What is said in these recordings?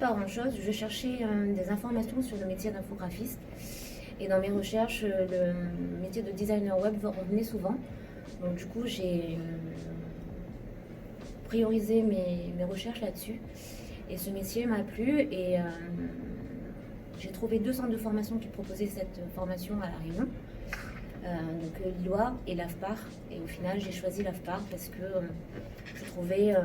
pas grand-chose. Je cherchais des informations sur le métier d'infographiste. Et dans mes recherches, le métier de designer web revenait souvent. Donc du coup, j'ai priorisé mes recherches là-dessus. Et ce métier m'a plu et j'ai trouvé 2 centres de formation qui proposaient cette formation à La Réunion. Donc Lillois et l'AFPAR. Et au final, j'ai choisi l'AFPAR parce que je trouvais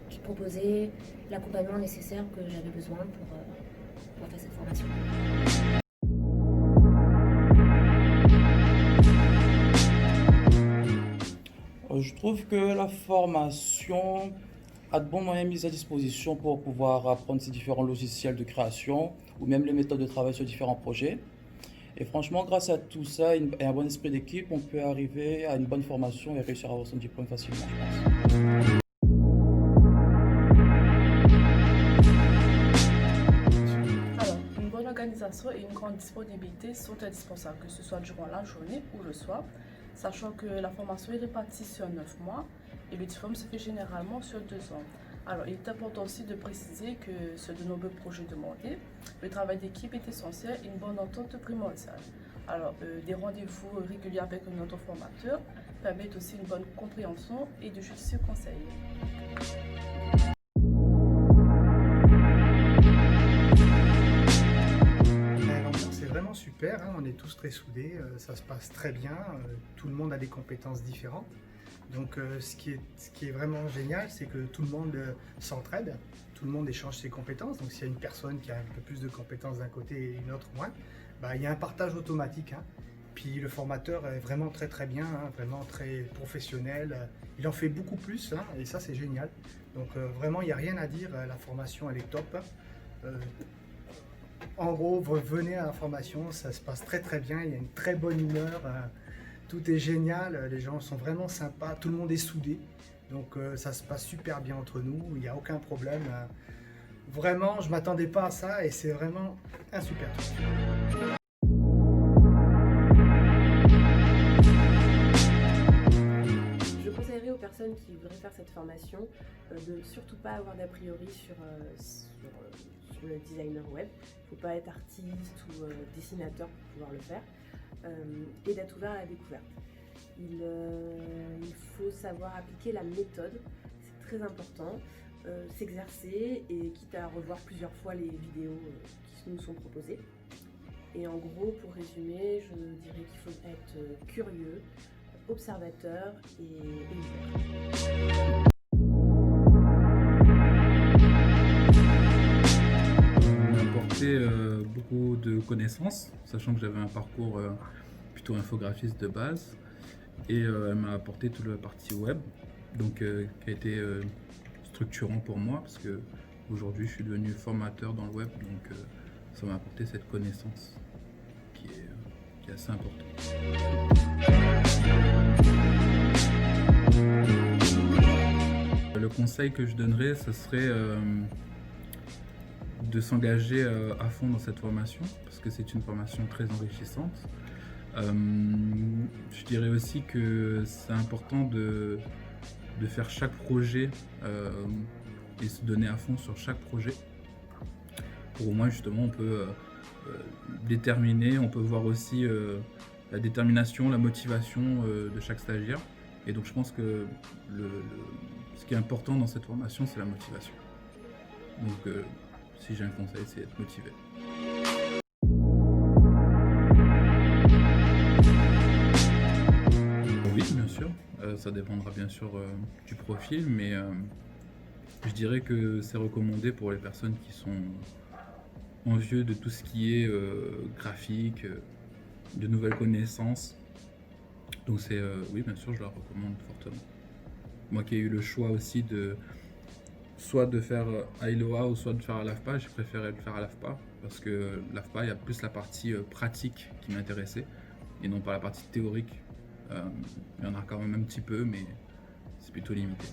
qu'il proposait l'accompagnement nécessaire que j'avais besoin pour faire cette formation. Je trouve que la formation a de bons moyens mis à disposition pour pouvoir apprendre ces différents logiciels de création ou même les méthodes de travail sur différents projets. Et franchement, grâce à tout ça et un bon esprit d'équipe, on peut arriver à une bonne formation et réussir à avoir son diplôme facilement, je pense. Alors, une bonne organisation et une grande disponibilité sont indispensables, que ce soit durant la journée ou le soir, sachant que la formation est répartie sur 9 mois et le diplôme se fait généralement sur 2 ans. Alors, il est important aussi de préciser que sur de nombreux projets demandés, le travail d'équipe est essentiel et une bonne entente primordiale. Alors, des rendez-vous réguliers avec notre formateur permettent aussi une bonne compréhension et de judicieux conseils. L'ambiance c'est vraiment super, hein, on est tous très soudés, ça se passe très bien, tout le monde a des compétences différentes. Donc ce qui est vraiment génial, c'est que tout le monde s'entraide, tout le monde échange ses compétences. Donc s'il y a une personne qui a un peu plus de compétences d'un côté et une autre moins, bah, il y a un partage automatique. Hein. Puis le formateur est vraiment très bien, hein, vraiment très professionnel. Il en fait beaucoup plus, hein, et ça c'est génial. Donc vraiment il n'y a rien à dire, la formation elle est top. En gros, venez à la formation, ça se passe très bien, il y a une très bonne humeur. Tout est génial, les gens sont vraiment sympas, tout le monde est soudé, donc ça se passe super bien entre nous, il n'y a aucun problème. Vraiment, je ne m'attendais pas à ça et c'est vraiment un super truc. Je conseillerais aux personnes qui voudraient faire cette formation de surtout pas avoir d'a priori sur le designer web. Il ne faut pas être artiste ou dessinateur pour pouvoir le faire. Et d'être ouvert à la découverte. Il faut savoir appliquer la méthode, c'est très important, s'exercer et quitte à revoir plusieurs fois les vidéos qui nous sont proposées. Et en gros, pour résumer, je dirais qu'il faut être curieux, observateur et ouvert. Beaucoup de connaissances, sachant que j'avais un parcours plutôt infographiste de base, et elle m'a apporté toute la partie web, donc qui a été structurant pour moi parce que aujourd'hui je suis devenu formateur dans le web, donc ça m'a apporté cette connaissance qui est assez importante. Le conseil que je donnerais, ce serait de s'engager à fond dans cette formation parce que c'est une formation très enrichissante. Je dirais aussi que c'est important de faire chaque projet et se donner à fond sur chaque projet. Pour moi justement on peut déterminer, on peut voir aussi la détermination, la motivation de chaque stagiaire. Et donc je pense que ce qui est important dans cette formation, c'est la motivation. Donc si j'ai un conseil, c'est être motivé. Oui, bien sûr. Ça dépendra bien sûr du profil, mais je dirais que c'est recommandé pour les personnes qui sont envieux de tout ce qui est graphique, de nouvelles connaissances. Donc oui, bien sûr, je la recommande fortement. Moi qui ai eu le choix aussi soit de faire à Iloa ou soit de faire à l'AFPA, j'ai préféré le faire à l'AFPA parce que l'AFPA, il y a plus la partie pratique qui m'intéressait et non pas la partie théorique. Il y en a quand même un petit peu, mais c'est plutôt limité.